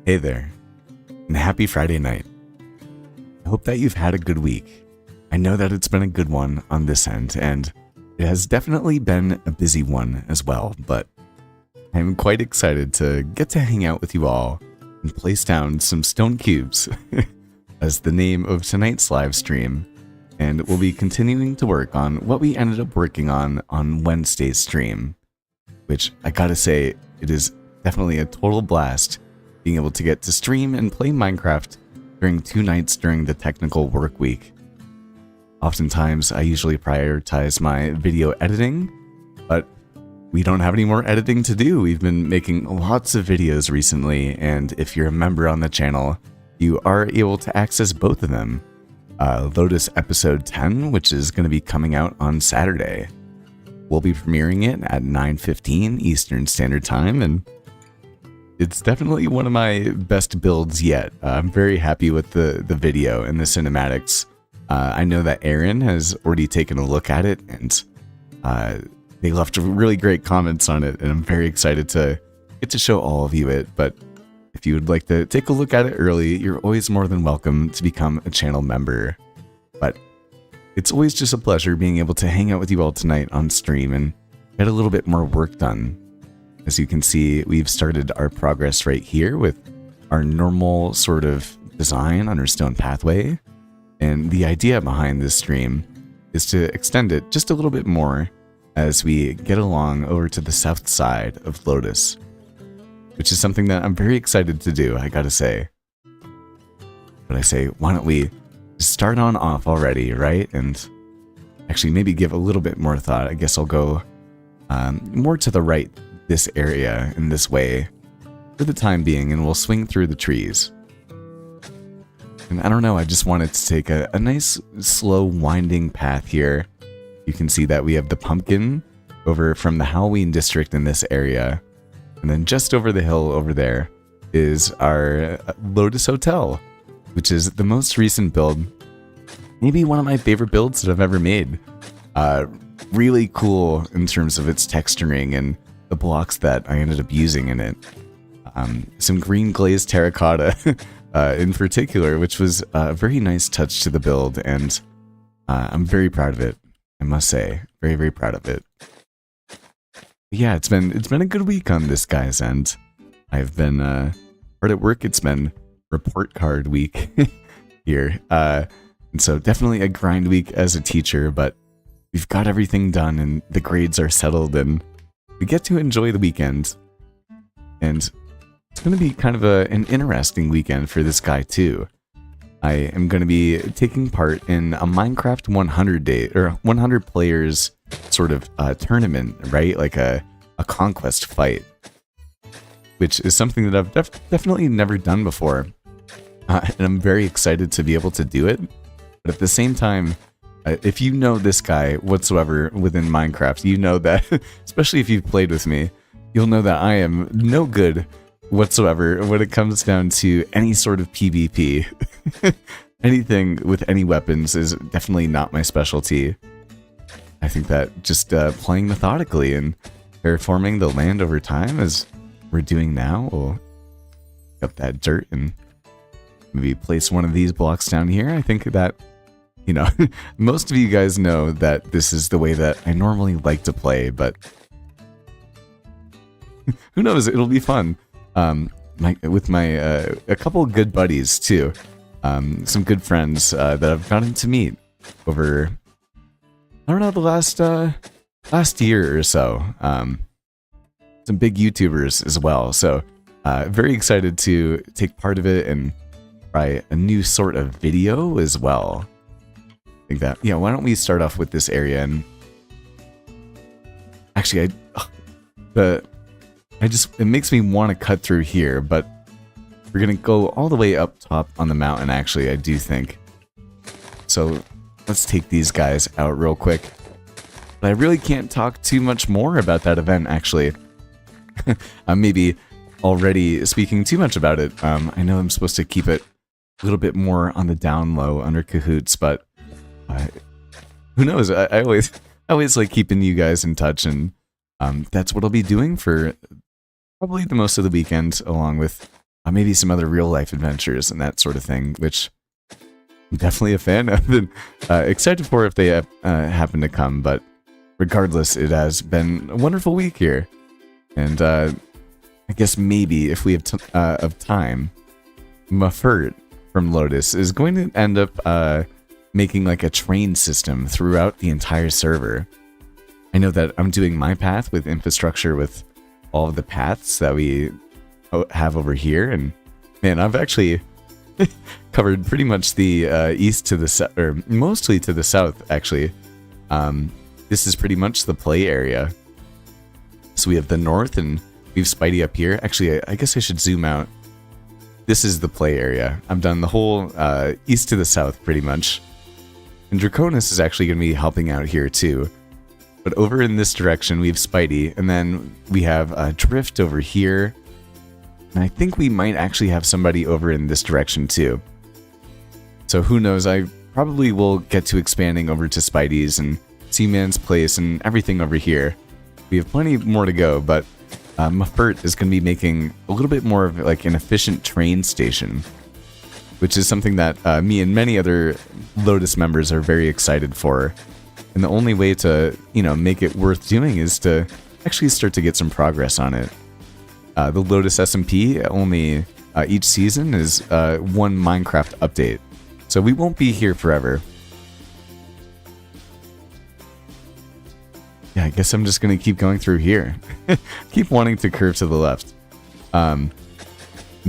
Hey there, and happy Friday night. I hope that you've had a good week. I know that it's been a good one on this end, and it has definitely been a busy one as well, but I'm quite excited to get to hang out with you all and place down some stone cubes as the name of tonight's live stream, and we'll be continuing to work on what we ended up working on Wednesday's stream, which I gotta say, it is definitely a total blast being able to get to stream and play Minecraft during 2 nights during the technical work week. Oftentimes, I usually prioritize my video editing, but we don't have any more editing to do. We've been making lots of videos recently, and if you're a member on the channel, you are able to access both of them. Lotus Episode 10, which is going to be coming out on Saturday. We'll be premiering it at 9:15 Eastern Standard Time, and it's definitely one of my best builds yet. I'm very happy with the video and the cinematics. I know that Aaron has already taken a look at it, and they left really great comments on it, and I'm very excited to get to show all of you it. But if you would like to take a look at it early, you're always more than welcome to become a channel member. But it's always just a pleasure being able to hang out with you all tonight on stream and get a little bit more work done. As you can see, we've started our progress right here with our normal sort of design on our stone pathway. And the idea behind this stream is to extend it just a little bit more as we get along over to the south side of Lotus, which is something that I'm very excited to do, I gotta say. But I say, why don't we start on off already, right? And actually maybe give a little bit more thought. I guess I'll go more to the right, this area in this way for the time being, and we'll swing through the trees. And I don't know, I just wanted to take a nice slow winding path here. You can see that we have the pumpkin over from the Halloween district in this area, and then just over the hill over there is our Lotus Hotel, which is the most recent build, maybe one of my favorite builds that I've ever made. Really cool in terms of its texturing and the blocks that I ended up using in it. Some green glazed terracotta in particular, which was a very nice touch to the build, and I'm very proud of it, I must say. Very, very proud of it. Yeah, it's been a good week on this guy's end. I've been hard at work. It's been report card week here. And so definitely a grind week as a teacher, but we've got everything done and the grades are settled and we get to enjoy the weekend. And it's going to be kind of an interesting weekend for this guy too. I am going to be taking part in a Minecraft 100 day or 100 players sort of tournament, right? Like a conquest fight, which is something that I've definitely never done before. And I'm very excited to be able to do it. But at the same time, if you know this guy whatsoever within Minecraft, you know that, especially if you've played with me, you'll know that I am no good whatsoever when it comes down to any sort of PvP. Anything with any weapons is definitely not my specialty. I think that just playing methodically and terraforming the land over time, as we're doing now, we'll pick up that dirt and maybe place one of these blocks down here. I think that, you know, most of you guys know that this is the way that I normally like to play, but who knows, it'll be fun. With my a couple of good buddies too, some good friends that I've gotten to meet over, I don't know, the last year or so. Some big YouTubers as well, so very excited to take part of it and try a new sort of video as well. I think that, yeah, why don't we start off with this area? And actually, it makes me want to cut through here, but we're gonna go all the way up top on the mountain, actually, I do think. So let's take these guys out real quick. But I really can't talk too much more about that event, actually. I'm maybe already speaking too much about it. I know I'm supposed to keep it a little bit more on the down low under Cahoots, but who knows? I always like keeping you guys in touch, and that's what I'll be doing for probably the most of the weekend, along with maybe some other real life adventures and that sort of thing, which I'm definitely a fan of and excited for if they happen to come. But regardless, it has been a wonderful week here. And I guess maybe if we have of time, Muffert from Lotus is going to end up making like a train system throughout the entire server. I know that I'm doing my path with infrastructure with all of the paths that we have over here, and man, I've actually covered pretty much the east to the south, or mostly to the south actually. This is pretty much the play area. So we have the north and we have Spidey up here. Actually, I guess I should zoom out. This is the play area. I've done the whole east to the south pretty much. And Draconis is actually going to be helping out here too. But over in this direction, we have Spidey, and then we have Drift over here. And I think we might actually have somebody over in this direction too. So who knows, I probably will get to expanding over to Spidey's and Seaman's place and everything over here. We have plenty more to go, but Muffert is going to be making a little bit more of like an efficient train station, which is something that me and many other Lotus members are very excited for. And the only way to, make it worth doing is to actually start to get some progress on it. The Lotus SMP only each season is one Minecraft update, so we won't be here forever. Yeah, I guess I'm just going to keep going through here. Keep wanting to curve to the left. And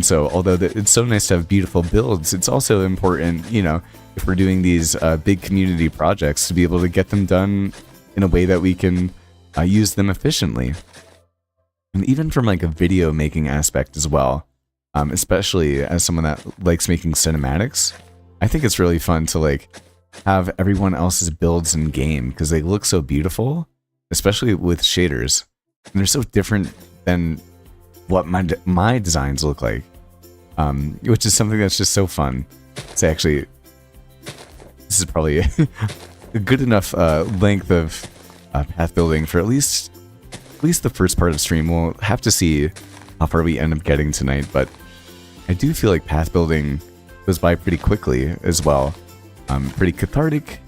so, although it's so nice to have beautiful builds, it's also important, if we're doing these big community projects, to be able to get them done in a way that we can use them efficiently. And even from like a video making aspect as well, especially as someone that likes making cinematics, I think it's really fun to like have everyone else's builds in game because they look so beautiful, especially with shaders. And they're so different than what my designs look like, which is something that's just so fun. So actually, this is probably a good enough length of path building for at least the first part of stream. We'll have to see how far we end up getting tonight, but I do feel like path building goes by pretty quickly as well. Pretty cathartic,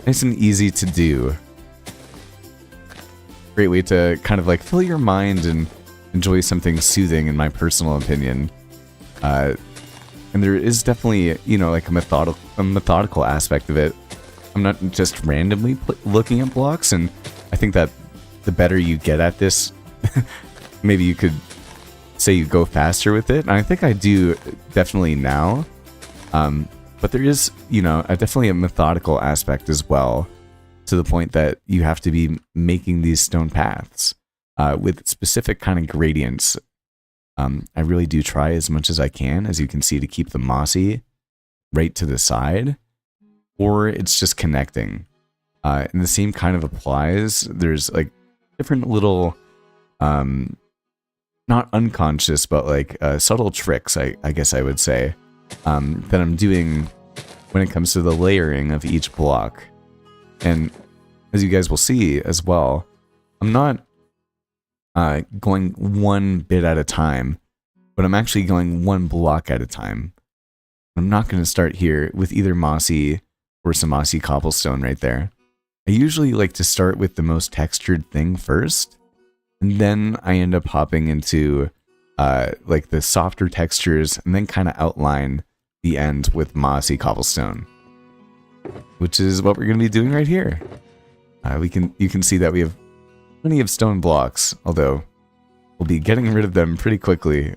nice and easy to do. Great way to kind of like fill your mind and enjoy something soothing, in my personal opinion. And there is definitely, like a methodical aspect of it. I'm not just randomly looking at blocks, and I think that the better you get at this, maybe you could say you go faster with it. And I think I do definitely now. But there is, definitely a methodical aspect as well, to the point that you have to be making these stone paths with specific kind of gradients. I really do try as much as I can, as you can see, to keep the mossy right to the side, or it's just connecting. And the same kind of applies. There's like different little, not unconscious, but like subtle tricks, I guess I would say, that I'm doing when it comes to the layering of each block. And as you guys will see as well, I'm not going one bit at a time, but I'm actually going one block at a time. I'm not going to start here with either mossy or some mossy cobblestone right there. I usually like to start with the most textured thing first, and then I end up hopping into like the softer textures, and then kind of outline the end with mossy cobblestone, which is what we're going to be doing right here. You can see that we have plenty of stone blocks, although we'll be getting rid of them pretty quickly.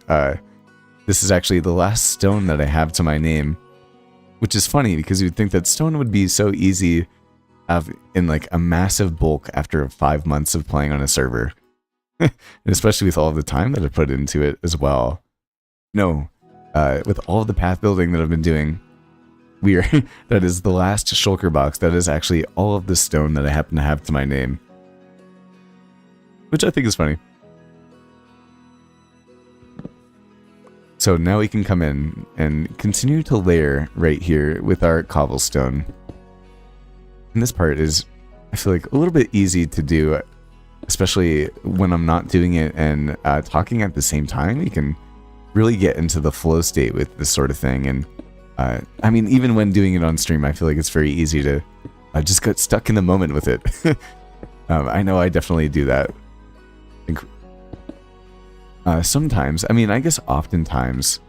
This is actually the last stone that I have to my name, which is funny because you'd think that stone would be so easy to have in like a massive bulk after 5 months of playing on a server. And especially with all the time that I put into it as well. No, with all the path building that I've been doing, that is the last shulker box. That is actually all of the stone that I happen to have to my name, which I think is funny. So now we can come in and continue to layer right here with our cobblestone. And this part is, I feel like, a little bit easy to do, especially when I'm not doing it and talking at the same time. You can really get into the flow state with this sort of thing. And I mean, even when doing it on stream, I feel like it's very easy to just get stuck in the moment with it. I know I definitely do that. Sometimes, I mean, I guess oftentimes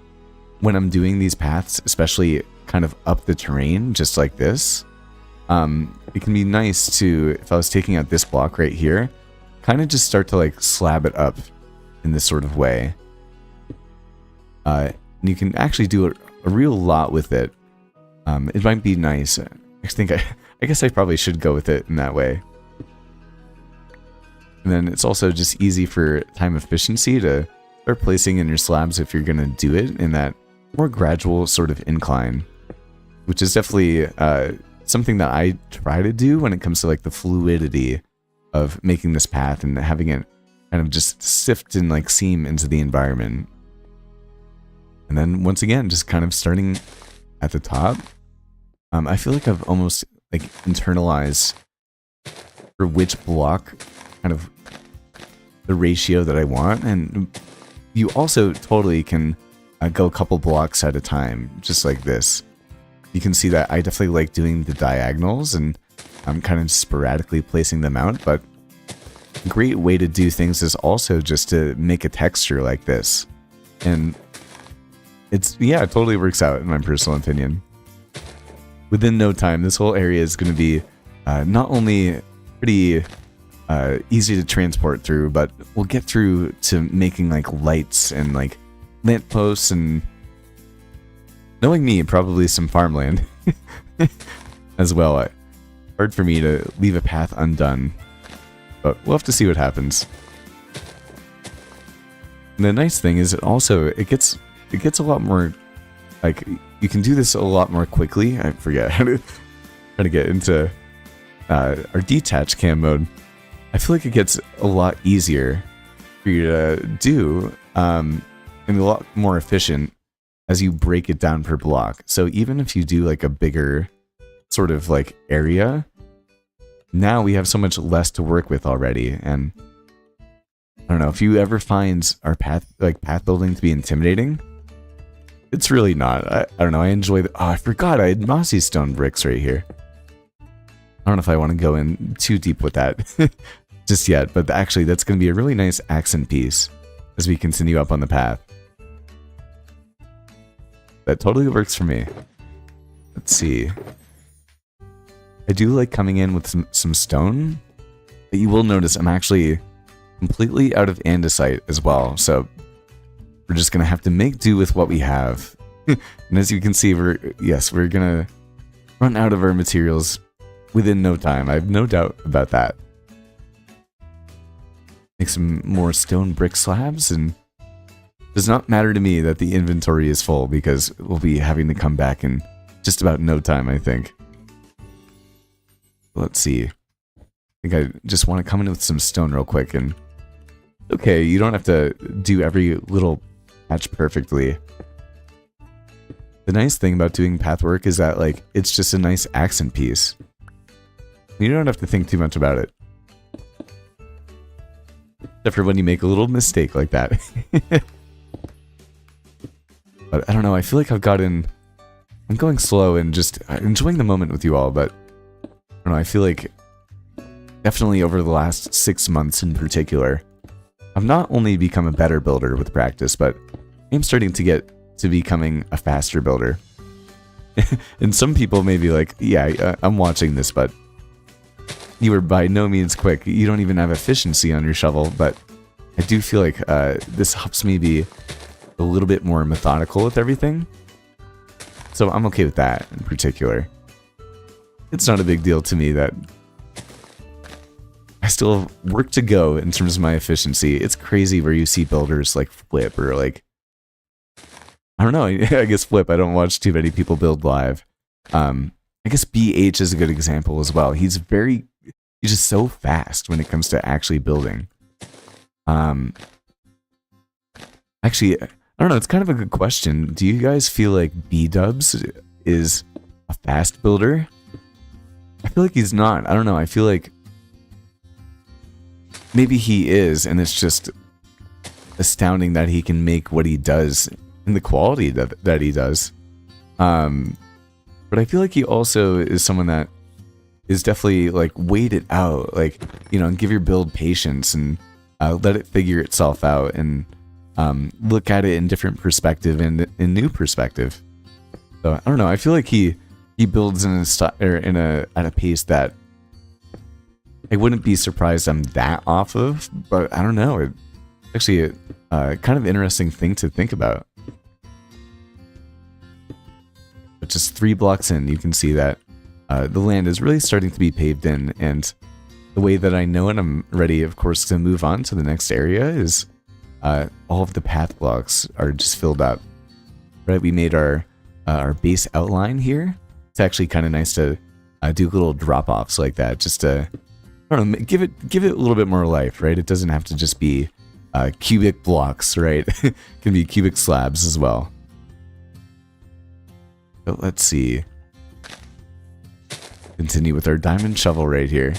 when I'm doing these paths, especially kind of up the terrain, just like this, it can be nice to, if I was taking out this block right here, kind of just start to like slab it up in this sort of way. And you can actually do a real lot with it. It might be nice. I guess I probably should go with it in that way. And then it's also just easy for time efficiency to start placing in your slabs if you're going to do it in that more gradual sort of incline, which is definitely something that I try to do when it comes to like the fluidity of making this path and having it kind of just sift and like seam into the environment. And then once again, just kind of starting at the top. I feel like I've almost like internalized for which block kind of the ratio that I want. And you also totally can go a couple blocks at a time, just like this. You can see that I definitely like doing the diagonals, and I'm kind of sporadically placing them out, but a great way to do things is also just to make a texture like this. And it totally works out in my personal opinion. Within no time, this whole area is going to be not only pretty easy to transport through, but we'll get through to making like lights and like lamp posts, and knowing me, probably some farmland as well. Hard for me to leave a path undone, but we'll have to see what happens. And the nice thing is it gets a lot more, like, you can do this a lot more quickly. I forget how to try to get into our detached cam mode. I feel like it gets a lot easier for you to do, and a lot more efficient as you break it down per block. So even if you do like a bigger sort of like area, now we have so much less to work with already. And I don't know if you ever find our path building to be intimidating. It's really not. I don't know. I enjoy the. Oh, I forgot I had mossy stone bricks right here. I don't know if I want to go in too deep with that just yet, but actually that's going to be a really nice accent piece as we continue up on the path. That totally works for me. Let's see. I do like coming in with some stone, but you will notice I'm actually completely out of andesite as well, so we're just going to have to make do with what we have. And as you can see, we're going to run out of our materials within no time. I have no doubt about that. Make some more stone brick slabs, and it does not matter to me that the inventory is full, because we'll be having to come back in just about no time, I think. Let's see. I think I just want to come in with some stone real quick, and okay, you don't have to do every little patch perfectly. The nice thing about doing path work is that, like, it's just a nice accent piece. You don't have to think too much about it. Except for when you make a little mistake like that. But I don't know, I feel like I'm going slow and just enjoying the moment with you all, but I don't know, I feel like definitely over the last 6 months in particular, I've not only become a better builder with practice, but I'm starting to get to becoming a faster builder. And some people may be like, yeah, I'm watching this, but you were by no means quick. You don't even have efficiency on your shovel, but I do feel like this helps me be a little bit more methodical with everything. So I'm okay with that in particular. It's not a big deal to me that I still have work to go in terms of my efficiency. It's crazy where you see builders like Flip or like, I don't know, I guess Flip. I don't watch too many people build live. I guess BH is a good example as well. He's just so fast when it comes to actually building. Actually, I don't know, it's kind of a good question. Do you guys feel like B-Dubs is a fast builder? I feel like he's not. I don't know, I feel like maybe he is, and it's just astounding that he can make what he does and the quality that he does. But I feel like he also is someone that is definitely like wait it out, like, you know, give your build patience and let it figure itself out, and look at it in different perspective and in new perspective. So I don't know. I feel like he builds in at a pace that I wouldn't be surprised I'm that off of. But I don't know. It's actually a kind of interesting thing to think about. But just 3 blocks in, you can see that the land is really starting to be paved in, and the way that I know it, I'm ready, of course, to move on to the next area is all of the path blocks are just filled up. Right, we made our base outline here. It's actually kind of nice to do little drop-offs like that, just to, I don't know, give it a little bit more life, right? It doesn't have to just be cubic blocks, right? It can be cubic slabs as well. But let's see. Continue with our diamond shovel right here.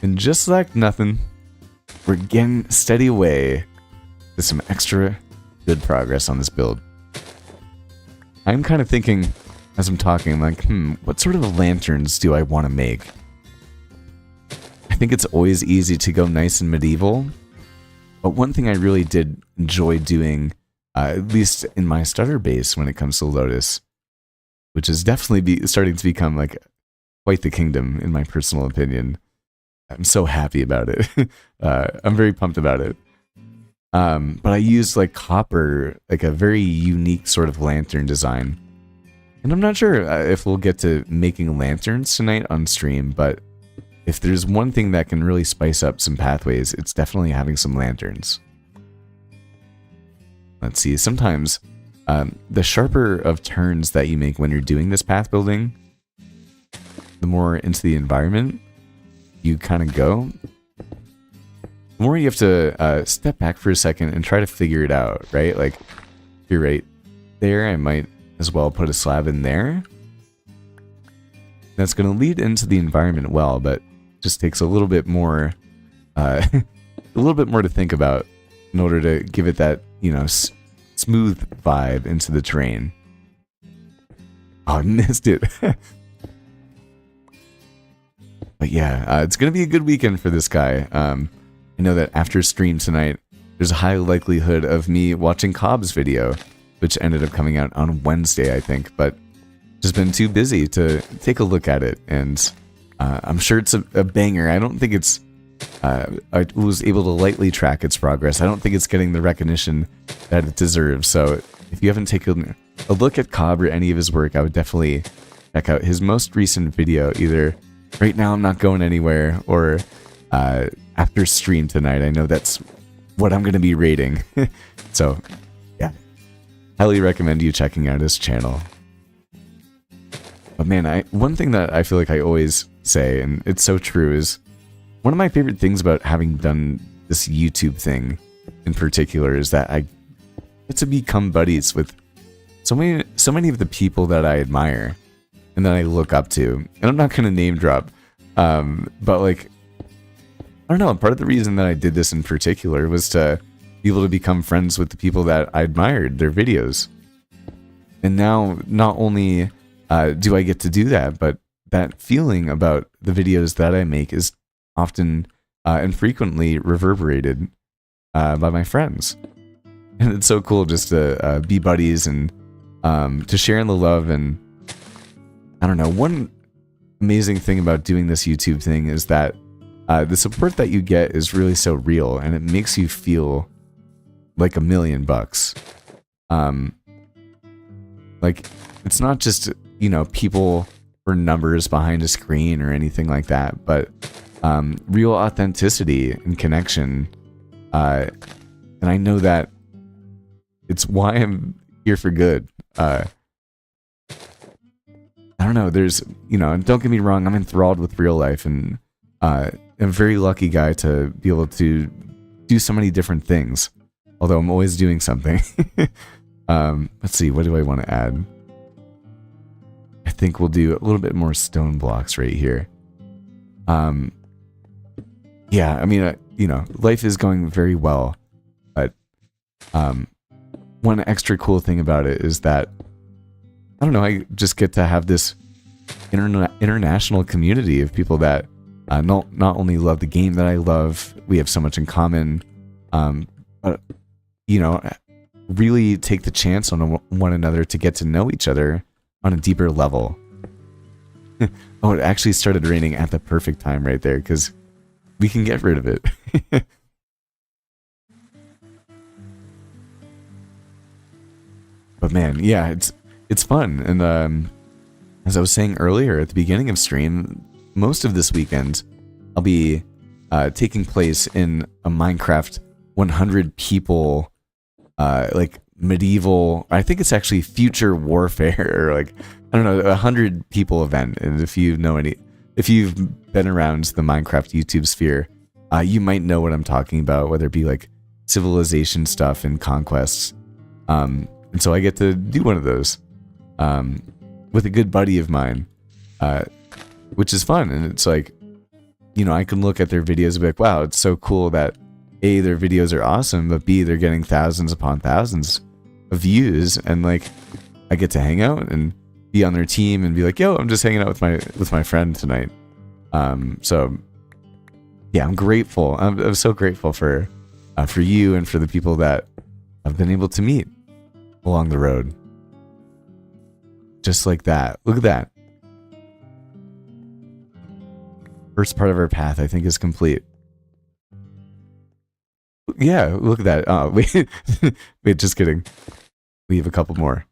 And just like nothing, we're getting steady away to some extra good progress on this build. I'm kind of thinking, as I'm talking, I'm like, what sort of lanterns do I want to make? I think it's always easy to go nice and medieval, but one thing I really did enjoy doing, at least in my starter base when it comes to Lotus, which is definitely starting to become like quite the kingdom in my personal opinion. I'm so happy about it. I'm very pumped about it. But I used like copper, like a very unique sort of lantern design. And I'm not sure if we'll get to making lanterns tonight on stream, but if there's one thing that can really spice up some pathways, it's definitely having some lanterns. Let's see, sometimes the sharper of turns that you make when you're doing this path building, the more into the environment you kind of go, the more you have to step back for a second and try to figure it out, right? Like, you're right there, I might as well put a slab in there. That's going to lead into the environment well, but just takes a little bit more, a little bit more to think about in order to give it that, you know, smooth vibe into the terrain. Oh, I missed it. But yeah, it's going to be a good weekend for this guy. I know that after stream tonight, there's a high likelihood of me watching Cobb's video, which ended up coming out on Wednesday, I think, but just been too busy to take a look at it, and I'm sure it's a banger. I don't think it's... I was able to lightly track its progress. I don't think it's getting the recognition that it deserves, so if you haven't taken a look at Cobb or any of his work, I would definitely check out his most recent video, either Right Now I'm Not Going Anywhere or after stream tonight. I know that's what I'm going to be rating. So, yeah. Highly recommend you checking out his channel. But man, one thing that I feel like I always say, and it's so true, is one of my favorite things about having done this YouTube thing in particular is that I get to become buddies with so many of the people that I admire and that I look up to. And I'm not going to name drop, but like, I don't know, part of the reason that I did this in particular was to be able to become friends with the people that I admired their videos. And now, not only do I get to do that, but that feeling about the videos that I make is often and frequently reverberated by my friends. And it's so cool just to be buddies and to share in the love. And I don't know, one amazing thing about doing this YouTube thing is that the support that you get is really so real, and it makes you feel like $1,000,000. Like, it's not just, you know, people or numbers behind a screen or anything like that, but real authenticity and connection. And I know that it's why I'm here for good. I don't know, there's, you know, don't get me wrong, I'm enthralled with real life, and I'm a very lucky guy to be able to do so many different things, although I'm always doing something. Let's see, what do I want to add? I think we'll do a little bit more stone blocks right here. yeah, I mean, life is going very well, but one extra cool thing about it is that, I don't know, I just get to have this international community of people that not only love the game that I love, we have so much in common, but, really take the chance on one another to get to know each other on a deeper level. Oh, it actually started raining at the perfect time right there, because we can get rid of it. But man, yeah, it's fun. And as I was saying earlier at the beginning of stream, most of this weekend I'll be taking place in a Minecraft 100 people like medieval, I think it's actually future warfare, or like, I don't know, 100 people event. And if you've been around the Minecraft YouTube sphere, you might know what I'm talking about, whether it be like civilization stuff and conquests. And so I get to do one of those with a good buddy of mine, which is fun. And it's like, I can look at their videos and be like, wow, it's so cool that A, their videos are awesome, but B, they're getting thousands upon thousands of views, and like, I get to hang out and be on their team and be like, yo, I'm just hanging out with my friend tonight. So yeah, I'm grateful. I'm so grateful for you and for the people that I've been able to meet along the road. Just like that. Look at that. First part of our path, I think, is complete. Yeah, look at that. Oh, wait, just kidding. We have a couple more.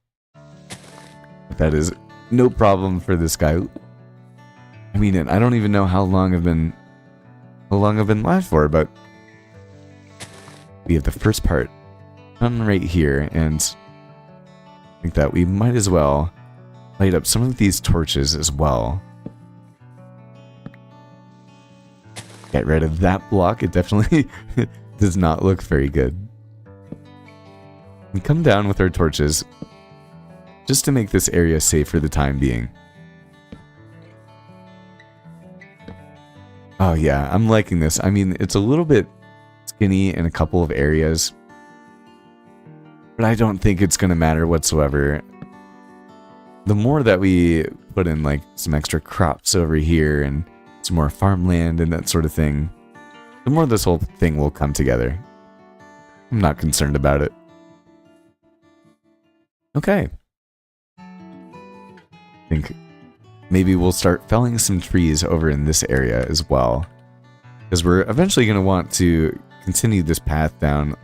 That is no problem for this guy. I mean, I don't even know how long I've been live for, but we have the first part done right here, and I think that we might as well light up some of these torches as well. Get rid of that block. It definitely does not look very good. We come down with our torches just to make this area safe for the time being. Oh yeah, I'm liking this. I mean, it's a little bit skinny in a couple of areas, but I don't think it's going to matter whatsoever. The more that we put in like some extra crops over here and some more farmland and that sort of thing, the more this whole thing will come together. I'm not concerned about it. Okay. I think maybe we'll start felling some trees over in this area as well, because we're eventually going to want to continue this path down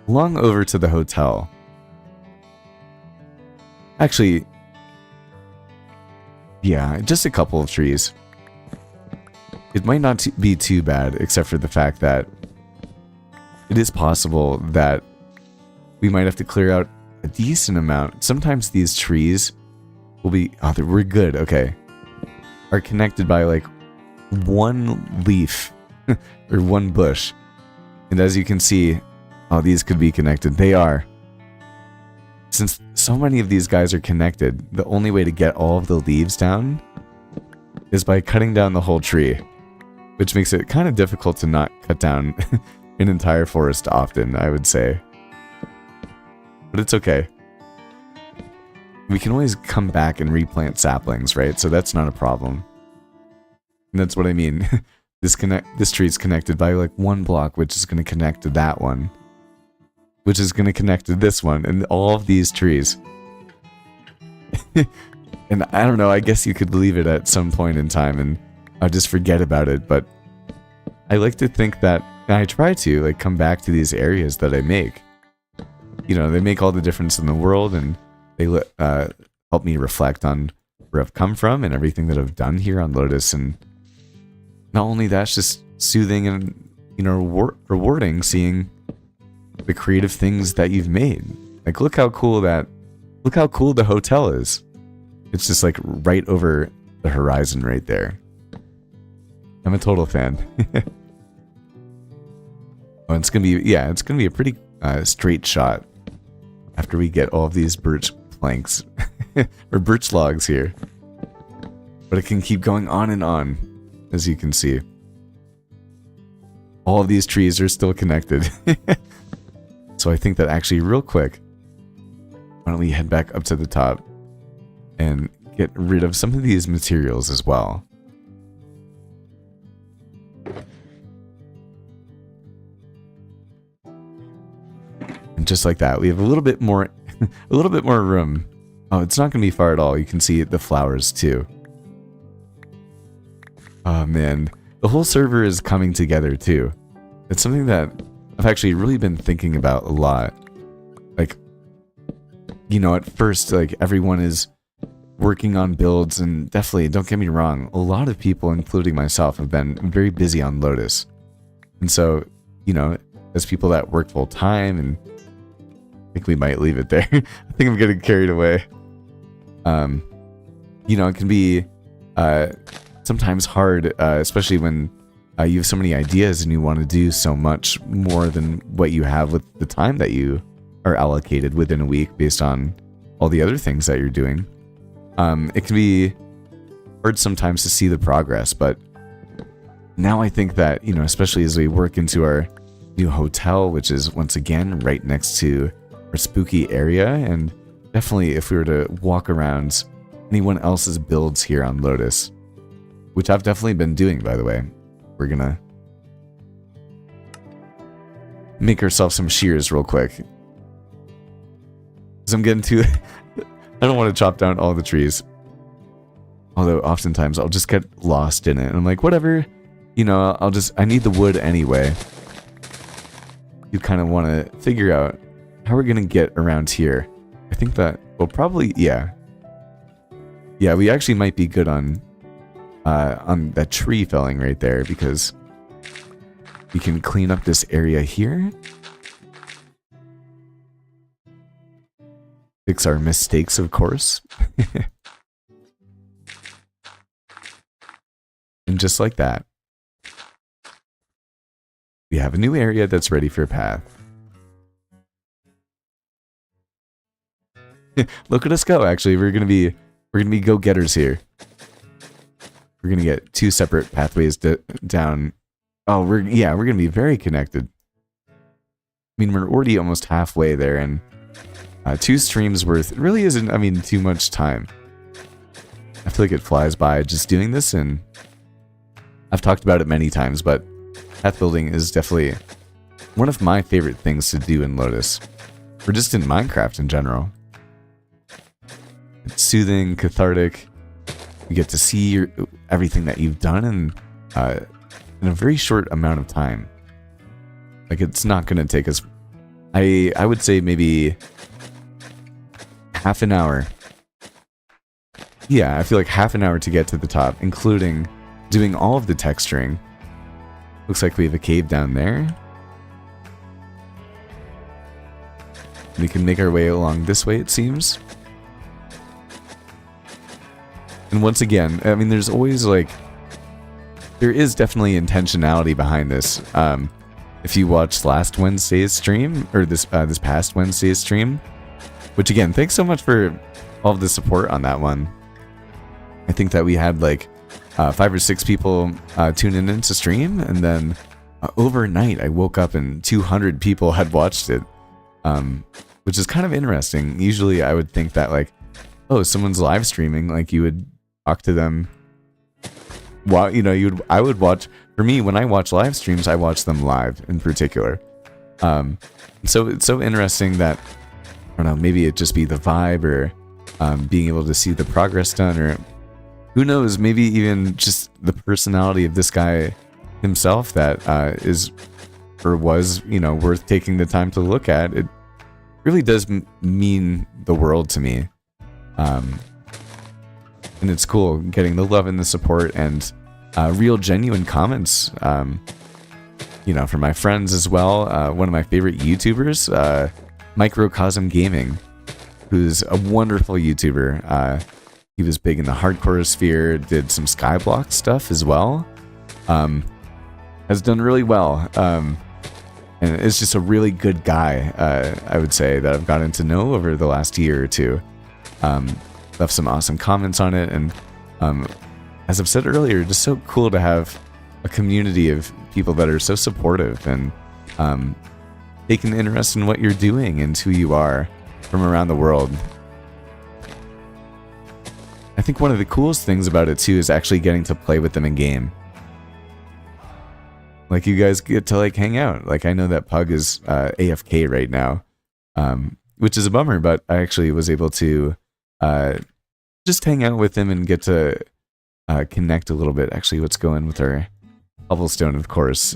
along over to the hotel. Actually, yeah, just a couple of trees. It might not be too bad, except for the fact that it is possible that we might have to clear out a decent amount. Sometimes these trees will be... Oh, we're good, okay. Are connected by like one leaf or one bush. And as you can see, oh, these could be connected. They are. Since so many of these guys are connected, the only way to get all of the leaves down is by cutting down the whole tree, which makes it kind of difficult to not cut down an entire forest often, I would say. But it's okay. We can always come back and replant saplings, right? So that's not a problem. And that's what I mean. This tree is connected by like one block, which is going to connect to that one, which is going to connect to this one, and all of these trees. And I don't know, I guess you could leave it at some point in time and I'll just forget about it, but I like to think that I try to like come back to these areas that I make. They make all the difference in the world, and they help me reflect on where I've come from and everything that I've done here on Lotus. And not only that, it's just soothing and rewarding seeing the creative things that you've made. Like, look how cool the hotel is. It's just like right over the horizon right there. I'm a total fan. Oh, it's gonna be a pretty straight shot after we get all of these birch planks or birch logs here. But it can keep going on and on, as you can see. all of these trees are still connected. So I think that actually real quick, why don't we head back up to the top and get rid of some of these materials as well. And just like that, we have a little bit more room. Oh, it's not going to be far at all. You can see the flowers too. Oh man, the whole server is coming together too. It's something that I've actually really been thinking about a lot. Like, you know, at first, like, everyone is working on builds, and definitely, don't get me wrong, a lot of people, including myself, have been very busy on Lotus. And so, you know, as people that work full time, and I think we might leave it there. I think I'm getting carried away. You know, it can be sometimes hard, especially when you have so many ideas and you want to do so much more than what you have with the time that you are allocated within a week based on all the other things that you're doing. It can be hard sometimes to see the progress, but now I think that, you know, especially as we work into our new hotel, which is once again right next to our spooky area, and definitely if we were to walk around anyone else's builds here on Lotus, which I've definitely been doing, by the way, we're gonna make ourselves some shears real quick. Because I'm getting too... I don't want to chop down all the trees. Although oftentimes I'll just get lost in it. And I'm like, whatever, you know, I need the wood anyway. You kind of want to figure out how we're going to get around here. I think that we'll probably, yeah. Yeah, we actually might be good on that tree felling right there, because we can clean up this area here. Fix our mistakes, of course. And just like that, we have a new area that's ready for a path. Look at us go, actually. We're gonna be go-getters here. We're gonna get 2 separate pathways down. Oh, we're gonna be very connected. I mean, we're already almost halfway there, and 2 streams worth really isn't, I mean, too much time. I feel like it flies by just doing this, and I've talked about it many times, but path building is definitely one of my favorite things to do in Lotus, or just in Minecraft in general. It's soothing, cathartic. You get to see everything that you've done in a very short amount of time. Like, it's not going to take us, I would say maybe half an hour. Yeah, I feel like half an hour to get to the top, including doing all of the texturing. Looks like we have a cave down there. We can make our way along this way, it seems. And once again, I mean, there's always, like, there is definitely intentionality behind this. If you watched last Wednesday's stream, or this past Wednesday's stream, which again, thanks so much for all of the support on that one. I think that we had like 5 or 6 people tuning into stream, and then overnight I woke up and 200 people had watched it, which is kind of interesting. Usually I would think that, like, oh, someone's live streaming, like you would talk to them. Well, you know, I would watch. For me, when I watch live streams, I watch them live in particular. So it's so interesting that, I don't know, maybe it just be the vibe, or being able to see the progress done, or who knows, maybe even just the personality of this guy himself that is, or was, you know, worth taking the time to look at. It really does mean the world to me. And it's cool getting the love and the support, and real genuine comments, you know, from my friends as well. One of my favorite YouTubers, Microcosm Gaming, who's a wonderful YouTuber. He was big in the hardcore sphere, did some Skyblock stuff as well. Has done really well. And is just a really good guy, I would say, that I've gotten to know over the last year or two. Left some awesome comments on it, and as I've said earlier, just so cool to have a community of people that are so supportive and take an interest in what you're doing and who you are from around the world. I think one of the coolest things about it too is actually getting to play with them in game. Like, you guys get to like hang out. Like, I know that Pug is AFK right now, which is a bummer, but I actually was able to just hang out with him and get to connect a little bit. Actually, what's going with our cobblestone, of course.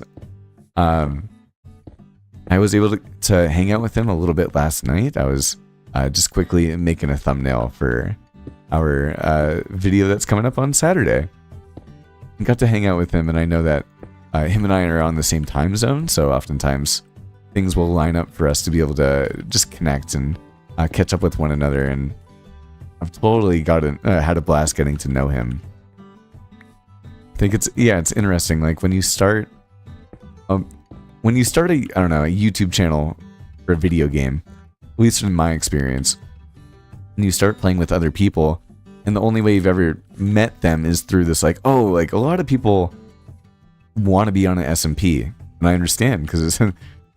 I was able to hang out with him a little bit last night. I was just quickly making a thumbnail for our video that's coming up on Saturday. I got to hang out with him, and I know that him and I are on the same time zone, so oftentimes things will line up for us to be able to just connect and catch up with one another, and I've totally had a blast getting to know him. I think it's interesting. Like, when you start a YouTube channel for a video game, at least in my experience, and you start playing with other people, and the only way you've ever met them is through this, like a lot of people want to be on an SMP, and I understand, because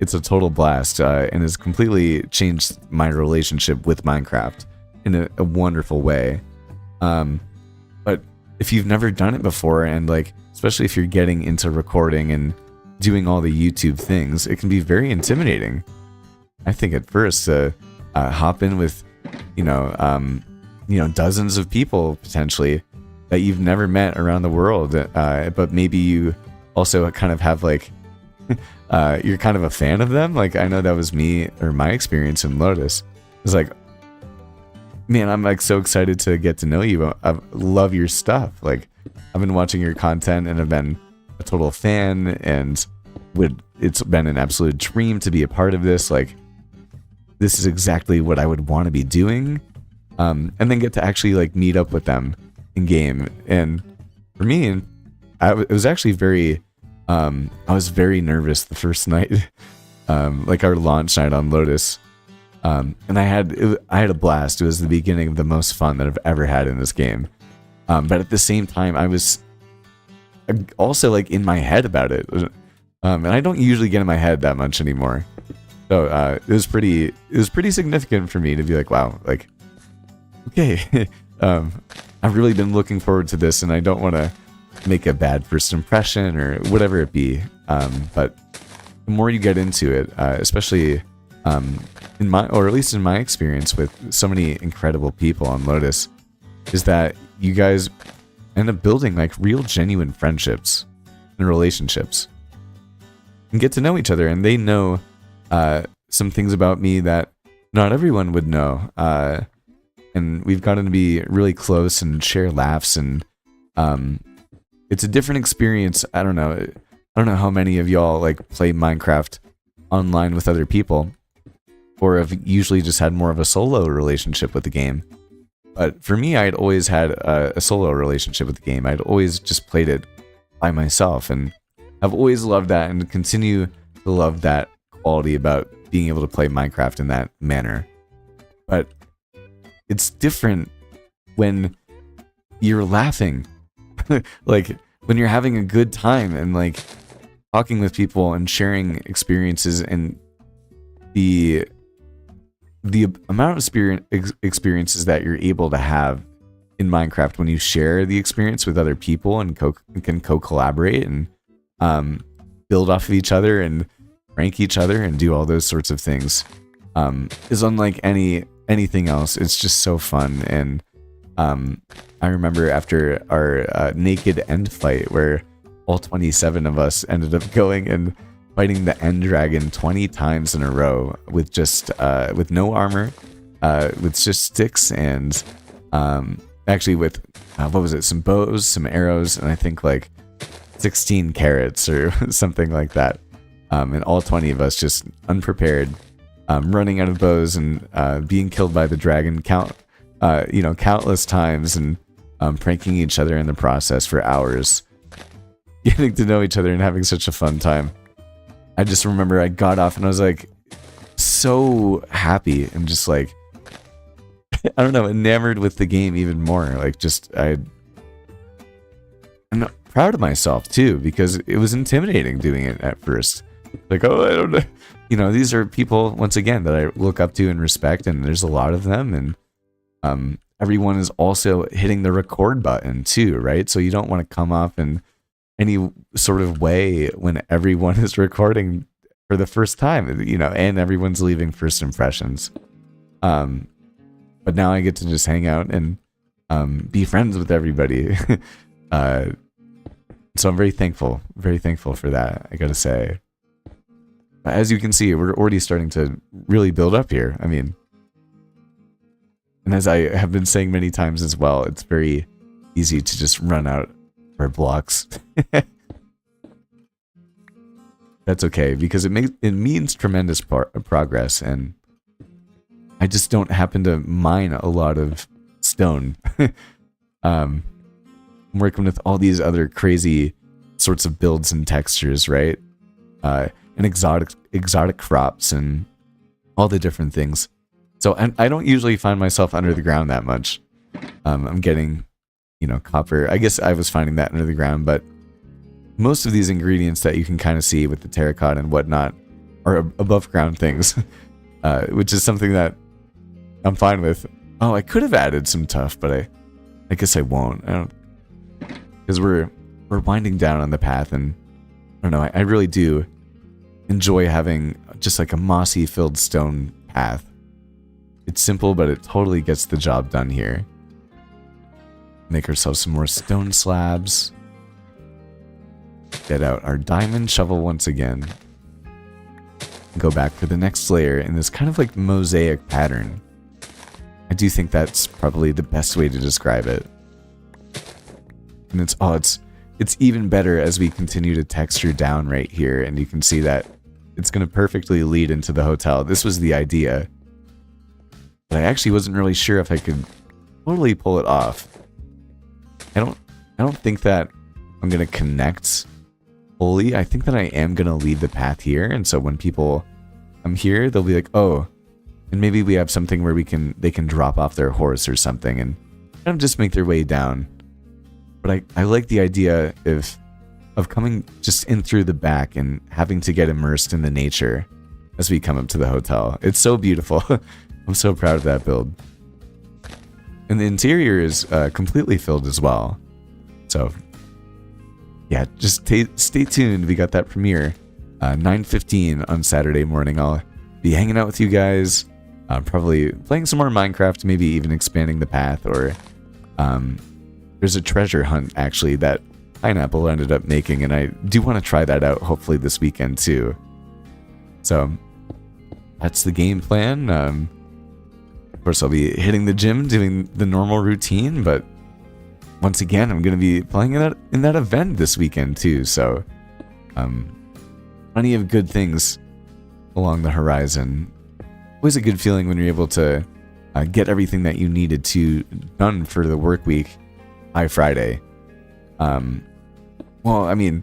it's a total blast, and has completely changed my relationship with Minecraft in a wonderful way. But if you've never done it before, and especially if you're getting into recording and doing all the YouTube things, it can be very intimidating. I think at first to hop in with dozens of people potentially that you've never met around the world, but maybe you also kind of have you're kind of a fan of them. Like, I know that was me, or my experience in Lotus. It's like, man, I'm so excited to get to know you. I love your stuff. Like, I've been watching your content and I've been a total fan, and it's been an absolute dream to be a part of this. Like, this is exactly what I would want to be doing. And then get to actually meet up with them in game. And for me, it was actually very, I was very nervous the first night, our launch night on Lotus. And I had a blast. It was the beginning of the most fun that I've ever had in this game. But at the same time, I was also in my head about it. And I don't usually get in my head that much anymore. So it was pretty significant for me to be like, wow, okay, I've really been looking forward to this, and I don't want to make a bad first impression or whatever it be. But the more you get into it, especially in my experience with so many incredible people on Lotus, is that you guys end up building real genuine friendships and relationships, and get to know each other, and they know some things about me that not everyone would know. And we've gotten to be really close and share laughs, and it's a different experience. I don't know how many of y'all play Minecraft online with other people, or have usually just had more of a solo relationship with the game. But for me, I'd always had a solo relationship with the game. I'd always just played it by myself, and I've always loved that, and continue to love that quality about being able to play Minecraft in that manner. But it's different when you're laughing, when you're having a good time and talking with people and sharing experiences, and the amount of experiences that you're able to have in Minecraft when you share the experience with other people and can co-collaborate and build off of each other and rank each other and do all those sorts of things, is unlike anything else. It's just so fun. And I remember after our naked end fight, where all 27 of us ended up going and fighting the end dragon 20 times in a row with just with no armor, with just sticks, and actually with what was it, some bows, some arrows, and I think 16 carrots or something like that. And all 20 of us just unprepared, running out of bows, and being killed by the dragon countless times, and pranking each other in the process for hours, getting to know each other and having such a fun time. I just remember I got off and I was so happy, and just I don't know, enamored with the game even more. proud of myself too, because it was intimidating doing it at first. Like, oh, I don't know. You know, these are people, once again, that I look up to and respect, and there's a lot of them, and everyone is also hitting the record button too, right? So you don't want to come off in any sort of way when everyone is recording for the first time, you know, and everyone's leaving first impressions. But now I get to just hang out and be friends with everybody. So I'm very thankful for that, I gotta say. As you can see, we're already starting to really build up here. I mean, and as I have been saying many times as well, it's very easy to just run out our blocks. That's okay, because it means tremendous progress, and I just don't happen to mine a lot of stone. I'm working with all these other crazy sorts of builds and textures, right? And exotic crops and all the different things. So I don't usually find myself under the ground that much. I'm getting, you know, copper. I guess I was finding that under the ground, but most of these ingredients that you can kind of see with the terracotta and whatnot are above ground things, which is something that I'm fine with. Oh, I could have added some tuff, but I guess I won't. I don't, because we're winding down on the path, and I don't know. I really do enjoy having just like a mossy filled stone path. It's simple, but it totally gets the job done here. Make ourselves some more stone slabs. Get out our diamond shovel once again. Go back for the next layer in this kind of like mosaic pattern. I do think that's probably the best way to describe it. And it's even better as we continue to texture down right here, and you can see that it's going to perfectly lead into the hotel. This was the idea, but I actually wasn't really sure if I could totally pull it off. I don't think that I'm going to connect fully. I think that I am going to lead the path here, and so when people come here, they'll be like, oh, and maybe we have something where they can drop off their horse or something and kind of just make their way down. But I like the idea of coming just in through the back and having to get immersed in the nature as we come up to the hotel. It's so beautiful. I'm so proud of that build. And the interior is completely filled as well. So yeah, just stay tuned. We got that premiere 9:15 on Saturday morning. I'll be hanging out with you guys, probably playing some more Minecraft, maybe even expanding the path, or there's a treasure hunt actually that Pineapple ended up making, and I do want to try that out hopefully this weekend too. So that's the game plan. Of course, I'll be hitting the gym, doing the normal routine, but once again, I'm going to be playing in that event this weekend too. So plenty of good things along the horizon. Always a good feeling when you're able to get everything that you needed to done for the work week by Friday. Well, I mean,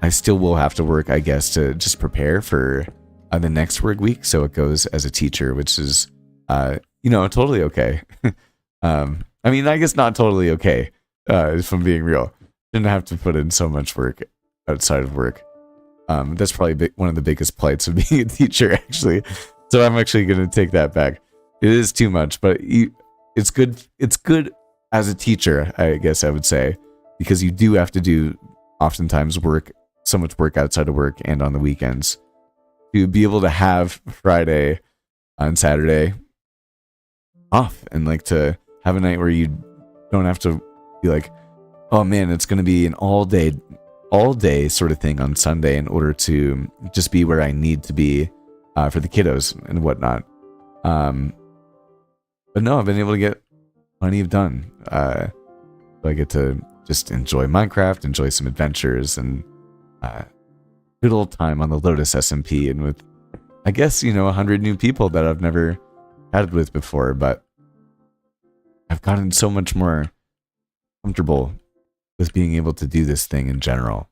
I still will have to work, I guess, to just prepare for the next work week. So it goes as a teacher, which is, totally okay. I mean, I guess not totally okay, if I'm being real. Didn't have to put in so much work outside of work. That's probably one of the biggest plights of being a teacher, actually. So I'm actually going to take that back. It is too much, but it's good. It's good as a teacher, I guess I would say, because you do have to do oftentimes so much work outside of work and on the weekends. To be able to have Friday and Saturday off, and like to have a night where you don't have to be like, oh man, it's going to be an all day sort of thing on Sunday in order to just be where I need to be for the kiddos and whatnot. But no, I've been able to get plenty of done. So I get to just enjoy Minecraft, enjoy some adventures, and good old time on the Lotus SMP, and with, I guess, 100 new people that I've never chatted with before, but I've gotten so much more comfortable with being able to do this thing in general.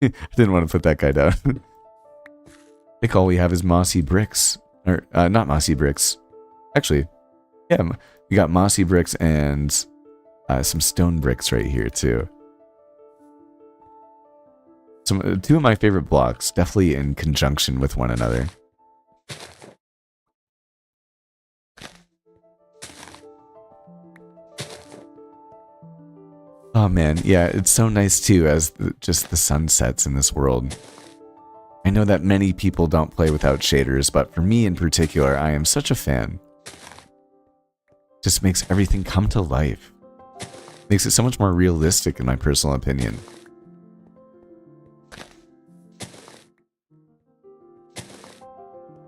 I didn't want to put that guy down. I think all we have is mossy bricks. Or, not mossy bricks. Actually, yeah, we got mossy bricks and some stone bricks right here, too. two of my favorite blocks, definitely in conjunction with one another. Oh man, yeah, it's so nice too as just the sun sets in this world. I know that many people don't play without shaders, but for me in particular, I am such a fan. Just makes everything come to life. Makes it so much more realistic in my personal opinion.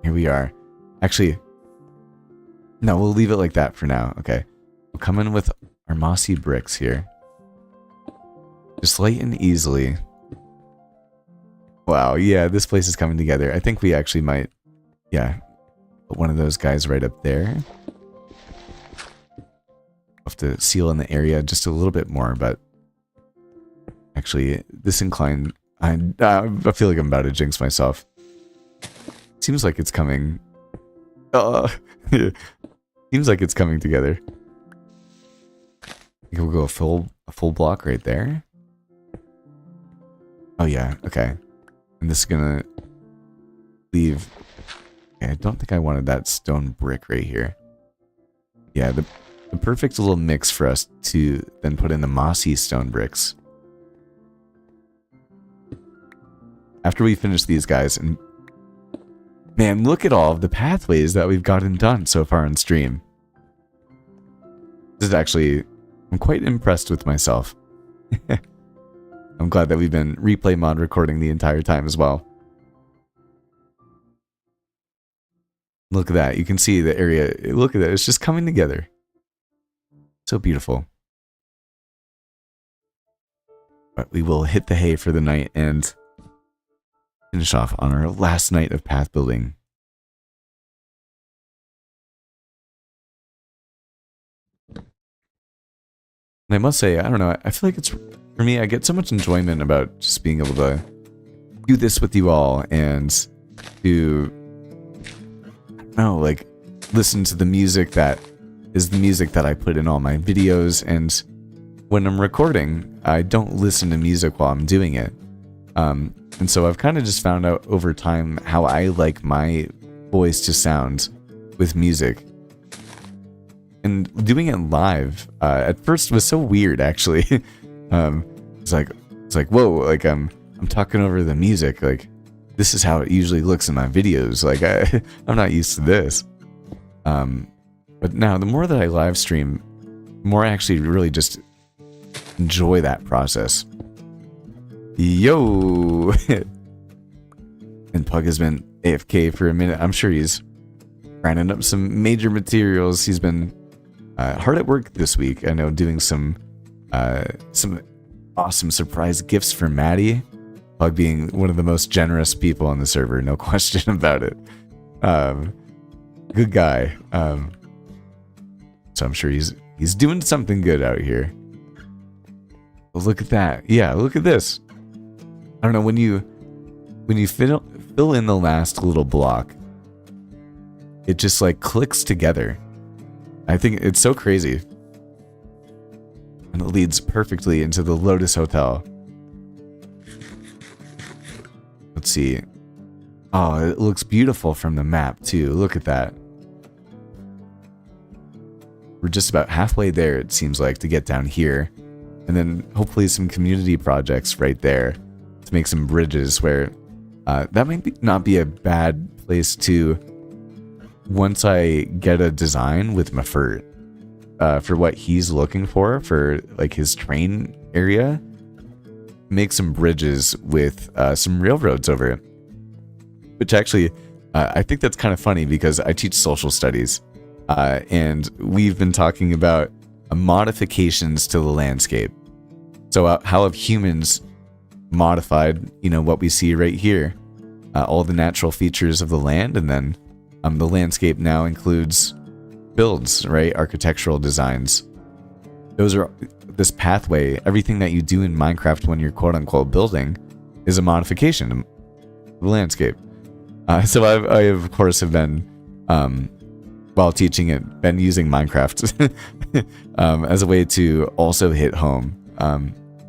Here we are. Actually, no, we'll leave it like that for now. Okay. We'll come in with our mossy bricks here. Just light and easily. Wow, yeah, this place is coming together. I think we actually might, yeah, put one of those guys right up there. Have to seal in the area just a little bit more, but actually, this incline, I feel like I'm about to jinx myself. Seems like it's coming. Seems like it's coming together. I think we'll go a full block right there. Oh yeah, okay. And this is gonna leave. Okay, I don't think I wanted that stone brick right here. Yeah, the perfect little mix for us to then put in the mossy stone bricks. After we finish these guys, and man, look at all of the pathways that we've gotten done so far on stream. This is actually, I'm quite impressed with myself. I'm glad that we've been replay mod recording the entire time as well. Look at that. You can see the area. Look at that. It's just coming together. So beautiful. But we will hit the hay for the night and finish off on our last night of path building. And I must say, I don't know, I feel like it's, for me, I get so much enjoyment about just being able to do this with you all and to, I don't know, like, listen to the music that is the music that I put in all my videos. And when I'm recording, I don't listen to music while I'm doing it. And so I've kind of just found out over time how I like my voice to sound with music. And doing it live, at first was so weird, actually. It's like, whoa, like I'm talking over the music. Like, this is how it usually looks in my videos. Like, I'm not used to this. But now, the more that I live stream, the more I actually really just enjoy that process. Yo! And Pug has been AFK for a minute. I'm sure he's grinding up some major materials. He's been hard at work this week. I know, doing some awesome surprise gifts for Maddie. Pug being one of the most generous people on the server, no question about it. Good guy. So I'm sure he's doing something good out here. Well, look at that. Yeah, look at this. I don't know, when you fill in the last little block, it just like clicks together. I think it's so crazy. And it leads perfectly into the Lotus Hotel. Let's see. Oh, it looks beautiful from the map too. Look at that. We're just about halfway there, it seems like, to get down here. And then hopefully some community projects right there to make some bridges where that might not be a bad place to, once I get a design with Mafert for what he's looking for like his train area, make some bridges with some railroads over it. Which actually, I think that's kind of funny because I teach social studies. And we've been talking about modifications to the landscape. So how have humans modified, what we see right here? All the natural features of the land, and then the landscape now includes builds, right? Architectural designs. Those are this pathway. Everything that you do in Minecraft when you're quote unquote building is a modification of the landscape. So I of course have been while teaching it, been using Minecraft as a way to also hit home,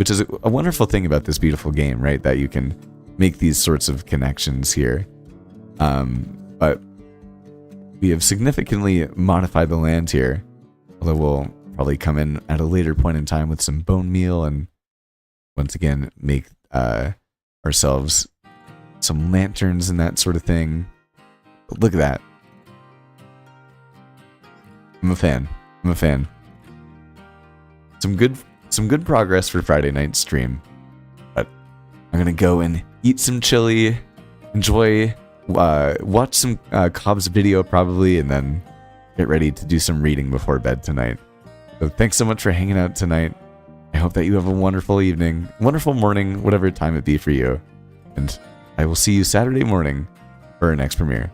which is a wonderful thing about this beautiful game, right? That you can make these sorts of connections here. But we have significantly modified the land here, although we'll probably come in at a later point in time with some bone meal and once again make ourselves some lanterns and that sort of thing. But look at that. I'm a fan. Some good progress for Friday night stream. But I'm gonna go and eat some chili, enjoy, watch some Cobb's video probably, and then get ready to do some reading before bed tonight. So thanks so much for hanging out tonight. I hope that you have a wonderful evening, wonderful morning, whatever time it be for you. And I will see you Saturday morning for our next premiere.